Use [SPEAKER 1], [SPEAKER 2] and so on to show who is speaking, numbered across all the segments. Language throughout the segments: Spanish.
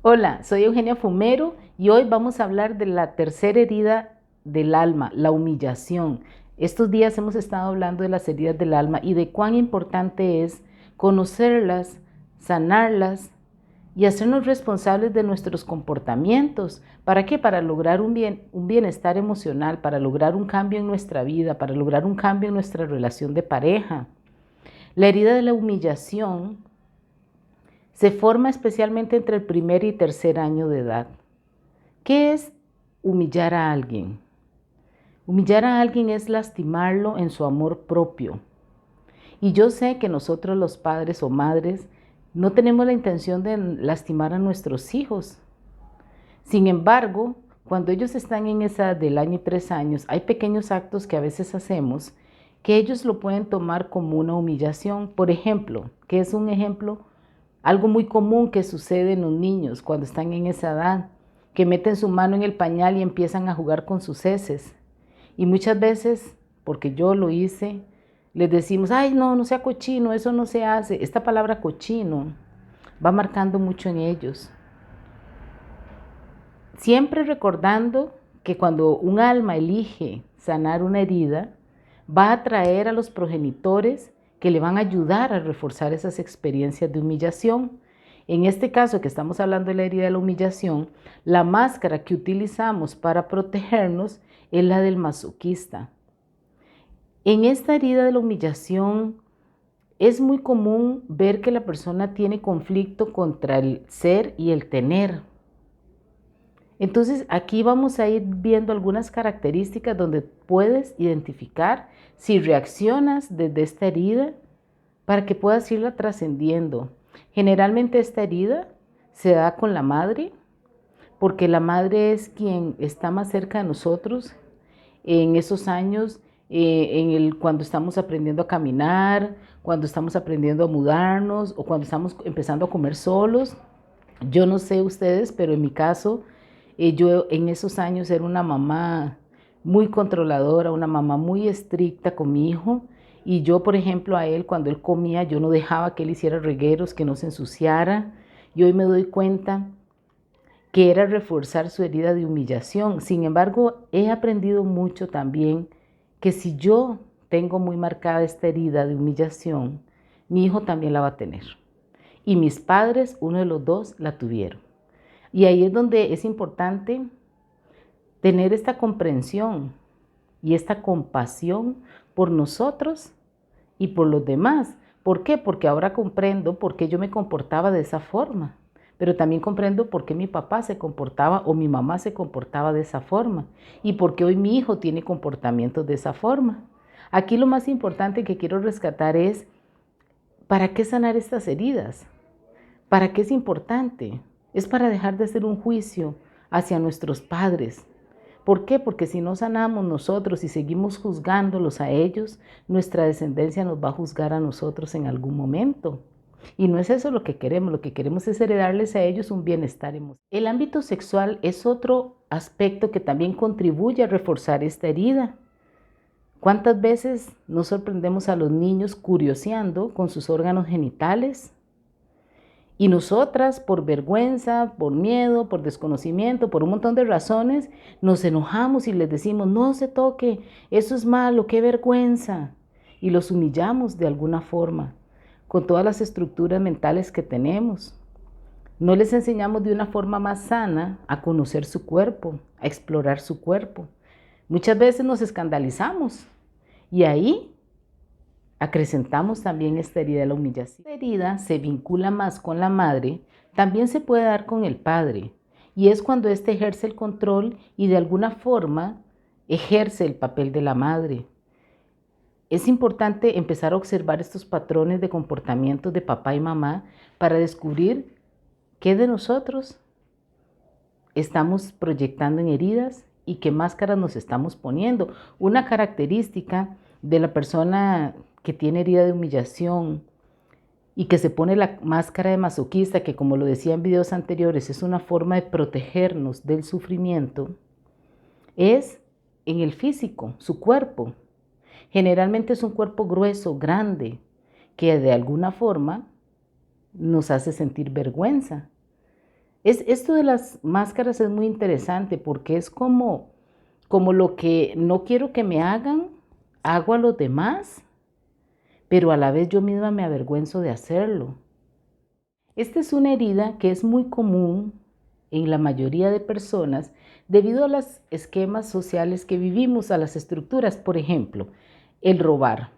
[SPEAKER 1] Hola, soy Eugenia Fumero y hoy vamos a hablar de la tercera herida del alma, la humillación. Estos días hemos estado hablando de las heridas del alma y de cuán importante es conocerlas, sanarlas y hacernos responsables de nuestros comportamientos. ¿Para qué? Para lograr un bienestar emocional, para lograr un cambio en nuestra vida, para lograr un cambio en nuestra relación de pareja. La herida de la humillación se forma especialmente entre el primer y tercer año de edad. ¿Qué es humillar a alguien? Humillar a alguien es lastimarlo en su amor propio. Y yo sé que nosotros los padres o madres no tenemos la intención de lastimar a nuestros hijos. Sin embargo, cuando ellos están en esa edad del año y 3 años, hay pequeños actos que a veces hacemos que ellos lo pueden tomar como una humillación. Por ejemplo, que es un ejemplo, algo muy común que sucede en los niños cuando están en esa edad, que meten su mano en el pañal y empiezan a jugar con sus heces. Y muchas veces, porque yo lo hice, les decimos, ay, no, no sea cochino, eso no se hace. Esta palabra cochino va marcando mucho en ellos. Siempre recordando que cuando un alma elige sanar una herida, va a atraer a los progenitores que le van a ayudar a reforzar esas experiencias de humillación. En este caso que estamos hablando de la herida de la humillación, la máscara que utilizamos para protegernos es la del masoquista. En esta herida de la humillación es muy común ver que la persona tiene conflicto contra el ser y el tener. Entonces aquí vamos a ir viendo algunas características donde puedes identificar si reaccionas desde esta herida para que puedas irla trascendiendo. Generalmente esta herida se da con la madre, porque la madre es quien está más cerca de nosotros en esos años, cuando estamos aprendiendo a caminar, cuando estamos aprendiendo a mudarnos o cuando estamos empezando a comer solos. Yo no sé ustedes, pero en mi caso, yo en esos años era una mamá muy controladora, una mamá muy estricta con mi hijo. Y yo, por ejemplo, a él, cuando él comía, yo no dejaba que él hiciera regueros, que no se ensuciara. Y hoy me doy cuenta que era reforzar su herida de humillación. Sin embargo, he aprendido mucho también que si yo tengo muy marcada esta herida de humillación, mi hijo también la va a tener. Y mis padres, uno de los dos, la tuvieron. Y ahí es donde es importante tener esta comprensión y esta compasión por nosotros y por los demás. ¿Por qué? Porque ahora comprendo por qué yo me comportaba de esa forma, pero también comprendo por qué mi papá se comportaba o mi mamá se comportaba de esa forma y por qué hoy mi hijo tiene comportamientos de esa forma. Aquí lo más importante que quiero rescatar es, ¿para qué sanar estas heridas? ¿Para qué es importante? Es para dejar de hacer un juicio hacia nuestros padres. ¿Por qué? Porque si no sanamos nosotros y seguimos juzgándolos a ellos, nuestra descendencia nos va a juzgar a nosotros en algún momento. Y no es eso lo que queremos es heredarles a ellos un bienestar emocional. El ámbito sexual es otro aspecto que también contribuye a reforzar esta herida. ¿Cuántas veces nos sorprendemos a los niños curioseando con sus órganos genitales? Y nosotras, por vergüenza, por miedo, por desconocimiento, por un montón de razones, nos enojamos y les decimos, no se toque, eso es malo, qué vergüenza. Y los humillamos de alguna forma, con todas las estructuras mentales que tenemos. No les enseñamos de una forma más sana a conocer su cuerpo, a explorar su cuerpo. Muchas veces nos escandalizamos y ahí acrecentamos también esta herida de la humillación. Esta herida se vincula más con la madre, también se puede dar con el padre, y es cuando éste ejerce el control y de alguna forma ejerce el papel de la madre. Es importante empezar a observar estos patrones de comportamiento de papá y mamá para descubrir qué de nosotros estamos proyectando en heridas y qué máscaras nos estamos poniendo. Una característica de la persona que tiene herida de humillación y que se pone la máscara de masoquista, que como lo decía en videos anteriores, es una forma de protegernos del sufrimiento, es en el físico, su cuerpo. Generalmente es un cuerpo grueso, grande, que de alguna forma nos hace sentir vergüenza. Esto de las máscaras es muy interesante porque es como lo que no quiero que me hagan, hago a los demás, pero a la vez yo misma me avergüenzo de hacerlo. Esta es una herida que es muy común en la mayoría de personas debido a los esquemas sociales que vivimos, a las estructuras. Por ejemplo, el robar.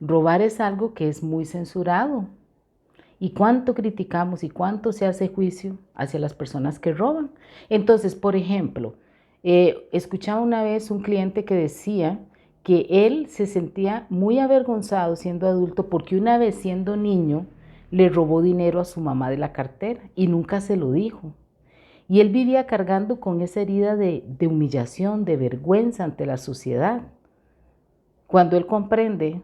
[SPEAKER 1] Robar es algo que es muy censurado. ¿Y cuánto criticamos y cuánto se hace juicio hacia las personas que roban? Entonces, por ejemplo, escuchaba una vez un cliente que decía que él se sentía muy avergonzado siendo adulto porque una vez siendo niño le robó dinero a su mamá de la cartera y nunca se lo dijo. Y él vivía cargando con esa herida de humillación, de vergüenza ante la sociedad. Cuando él comprende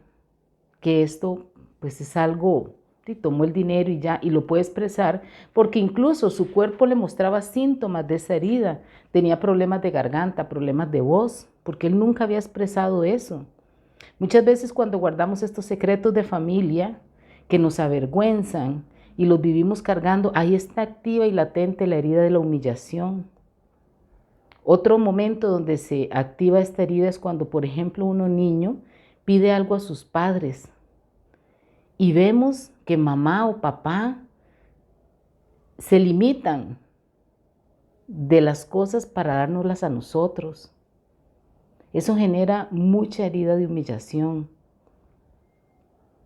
[SPEAKER 1] que esto pues es algo, y tomó el dinero y ya, y lo puede expresar, porque incluso su cuerpo le mostraba síntomas de esa herida, tenía problemas de garganta, problemas de voz, porque él nunca había expresado eso. Muchas veces cuando guardamos estos secretos de familia que nos avergüenzan y los vivimos cargando, ahí está activa y latente la herida de la humillación. Otro momento donde se activa esta herida es cuando, por ejemplo, un niño pide algo a sus padres y vemos que mamá o papá se limitan de las cosas para dárnoslas a nosotros. Eso genera mucha herida de humillación.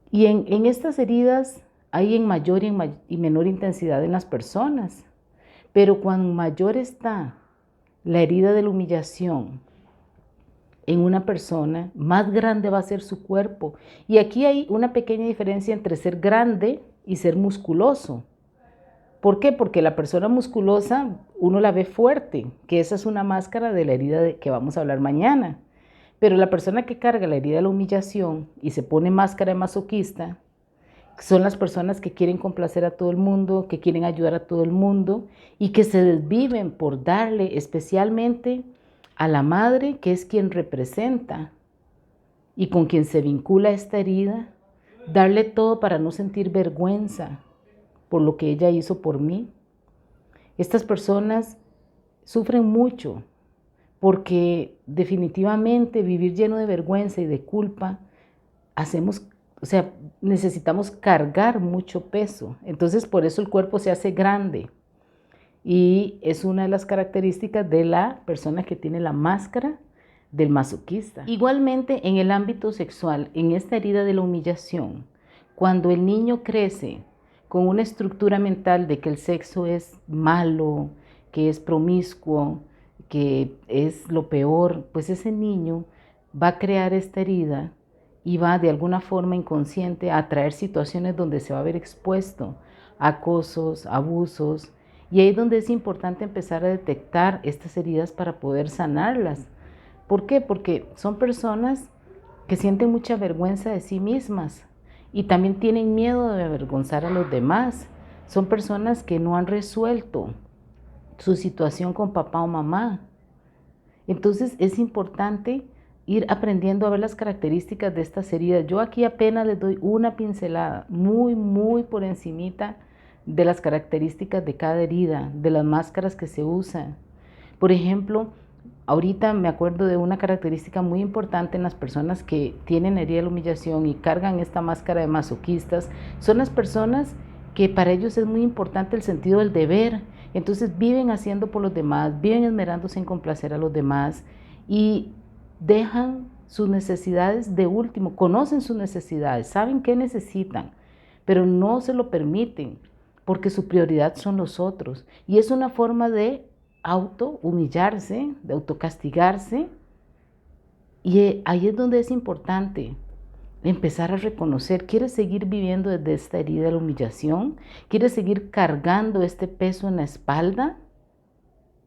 [SPEAKER 1] Y en estas heridas hay en mayor y menor intensidad en las personas. Pero cuando mayor está la herida de la humillación en una persona, más grande va a ser su cuerpo. Y aquí hay una pequeña diferencia entre ser grande y ser musculoso. ¿Por qué? Porque la persona musculosa uno la ve fuerte, que esa es una máscara de la herida de que vamos a hablar mañana. Pero la persona que carga la herida de la humillación y se pone máscara de masoquista, son las personas que quieren complacer a todo el mundo, que quieren ayudar a todo el mundo y que se desviven por darle especialmente a la madre, que es quien representa y con quien se vincula esta herida, darle todo para no sentir vergüenza por lo que ella hizo por mí. Estas personas sufren mucho porque definitivamente vivir lleno de vergüenza y de culpa necesitamos cargar mucho peso. Entonces, por eso el cuerpo se hace grande. Y es una de las características de la persona que tiene la máscara del masoquista. Igualmente, en el ámbito sexual, en esta herida de la humillación, cuando el niño crece con una estructura mental de que el sexo es malo, que es promiscuo, que es lo peor, pues ese niño va a crear esta herida y va de alguna forma inconsciente a traer situaciones donde se va a ver expuesto a acosos, abusos, y ahí es donde es importante empezar a detectar estas heridas para poder sanarlas. ¿Por qué? Porque son personas que sienten mucha vergüenza de sí mismas y también tienen miedo de avergonzar a los demás. Son personas que no han resuelto su situación con papá o mamá. Entonces es importante ir aprendiendo a ver las características de estas heridas. Yo aquí apenas les doy una pincelada, muy por encimita de las características de cada herida, de las máscaras que se usan. Por ejemplo, ahorita me acuerdo de una característica muy importante en las personas que tienen herida de la humillación y cargan esta máscara de masoquistas. Son las personas que para ellos es muy importante el sentido del deber. Entonces viven haciendo por los demás, viven esmerándose en complacer a los demás y dejan sus necesidades de último, conocen sus necesidades, saben qué necesitan, pero no se lo permiten porque su prioridad son los otros. Y es una forma de humillarse, de autocastigarse. Y ahí es donde es importante empezar a reconocer, ¿quieres seguir viviendo desde esta herida de la humillación? ¿Quieres seguir cargando este peso en la espalda?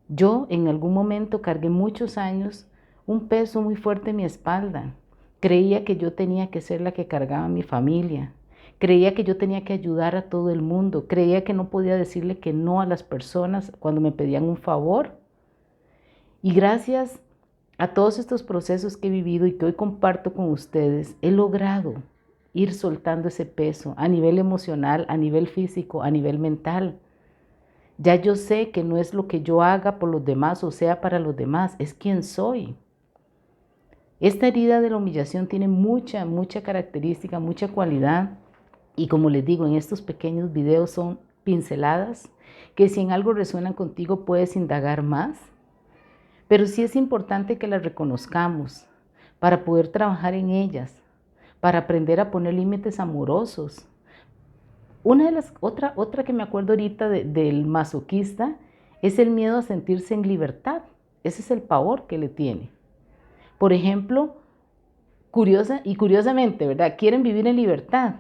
[SPEAKER 1] Yo en algún momento cargué muchos años un peso muy fuerte en mi espalda. Creía que yo tenía que ser la que cargaba a mi familia. Creía que yo tenía que ayudar a todo el mundo. Creía que no podía decirle que no a las personas cuando me pedían un favor. Y gracias a todos estos procesos que he vivido y que hoy comparto con ustedes, he logrado ir soltando ese peso a nivel emocional, a nivel físico, a nivel mental. Ya yo sé que no es lo que yo haga por los demás o sea para los demás, es quien soy. Esta herida de la humillación tiene mucha característica, mucha cualidad. Y como les digo, en estos pequeños videos son pinceladas que si en algo resuenan contigo puedes indagar más. Pero sí es importante que las reconozcamos para poder trabajar en ellas, para aprender a poner límites amorosos. Otra que me acuerdo ahorita del masoquista es el miedo a sentirse en libertad. Ese es el pavor que le tiene. Por ejemplo, curiosamente, ¿verdad? Quieren vivir en libertad,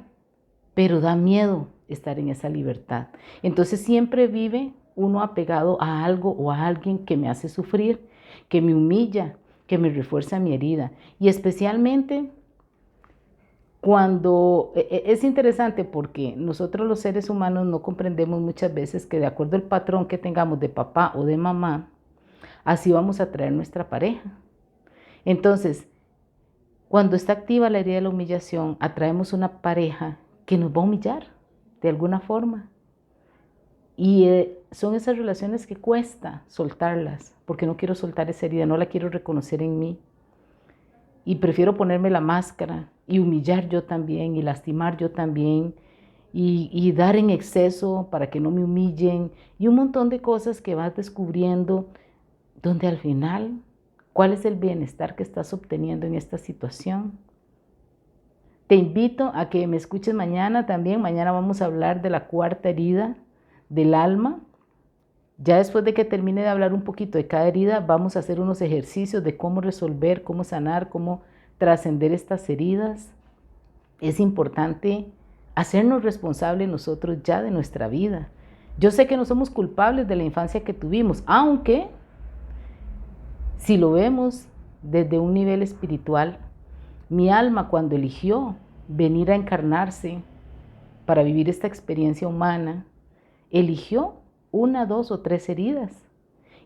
[SPEAKER 1] pero da miedo estar en esa libertad. Entonces siempre vive uno apegado a algo o a alguien que me hace sufrir, que me humilla, que me refuerza mi herida. Y especialmente cuando es interesante porque nosotros los seres humanos no comprendemos muchas veces que de acuerdo al patrón que tengamos de papá o de mamá, así vamos a atraer nuestra pareja. Entonces, cuando está activa la herida de la humillación, atraemos una pareja que nos va a humillar de alguna forma. Y son esas relaciones que cuesta soltarlas, porque no quiero soltar esa herida, no la quiero reconocer en mí. Y prefiero ponerme la máscara y humillar yo también y lastimar yo también y dar en exceso para que no me humillen y un montón de cosas que vas descubriendo donde al final, ¿cuál es el bienestar que estás obteniendo en esta situación? Te invito a que me escuches mañana también. Mañana vamos a hablar de la cuarta herida del alma. Ya después de que termine de hablar un poquito de cada herida, vamos a hacer unos ejercicios de cómo resolver, cómo sanar, cómo trascender estas heridas. Es importante hacernos responsables nosotros ya de nuestra vida. Yo sé que no somos culpables de la infancia que tuvimos, aunque si lo vemos desde un nivel espiritual, mi alma cuando eligió venir a encarnarse para vivir esta experiencia humana, eligió 1, 2 o 3 heridas.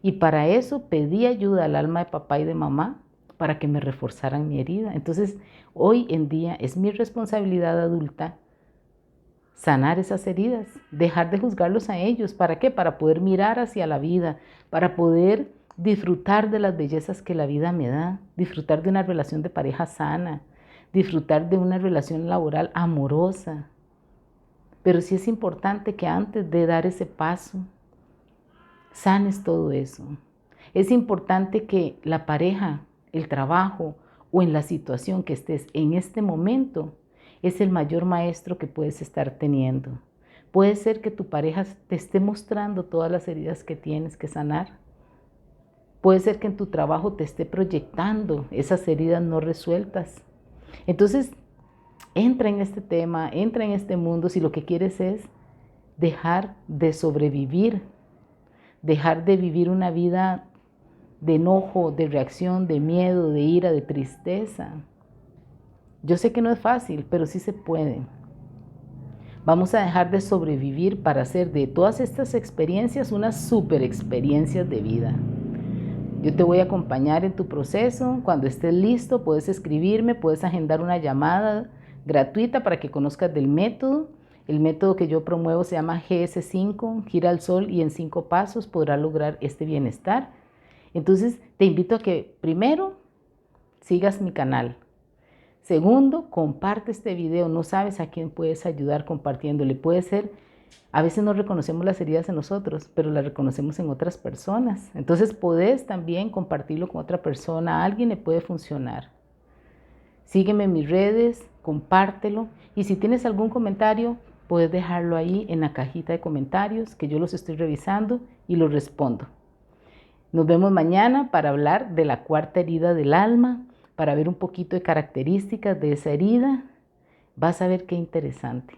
[SPEAKER 1] Y para eso pedí ayuda al alma de papá y de mamá para que me reforzaran mi herida. Entonces, hoy en día es mi responsabilidad adulta sanar esas heridas, dejar de juzgarlos a ellos. ¿Para qué? Para poder mirar hacia la vida, para poder disfrutar de las bellezas que la vida me da, disfrutar de una relación de pareja sana, disfrutar de una relación laboral amorosa. Pero sí es importante que antes de dar ese paso, sanes todo eso. Es importante que la pareja, el trabajo o en la situación que estés en este momento es el mayor maestro que puedes estar teniendo. Puede ser que tu pareja te esté mostrando todas las heridas que tienes que sanar. Puede ser que en tu trabajo te esté proyectando esas heridas no resueltas. Entonces, entra en este tema, entra en este mundo si lo que quieres es dejar de sobrevivir, dejar de vivir una vida de enojo, de reacción, de miedo, de ira, de tristeza. Yo sé que no es fácil, pero sí se puede. Vamos a dejar de sobrevivir para hacer de todas estas experiencias unas super experiencias de vida. Yo te voy a acompañar en tu proceso. Cuando estés listo, puedes escribirme, puedes agendar una llamada gratuita para que conozcas del método. El método que yo promuevo se llama GS5, Gira al Sol y en 5 pasos podrás lograr este bienestar. Entonces, te invito a que primero sigas mi canal. Segundo, comparte este video. No sabes a quién puedes ayudar compartiéndole. Puede ser, a veces no reconocemos las heridas en nosotros, pero las reconocemos en otras personas. Entonces, puedes también compartirlo con otra persona. A alguien le puede funcionar. Sígueme en mis redes, compártelo. Y si tienes algún comentario, puedes dejarlo ahí en la cajita de comentarios, que yo los estoy revisando y los respondo. Nos vemos mañana para hablar de la cuarta herida del alma, para ver un poquito de características de esa herida. Vas a ver qué interesante.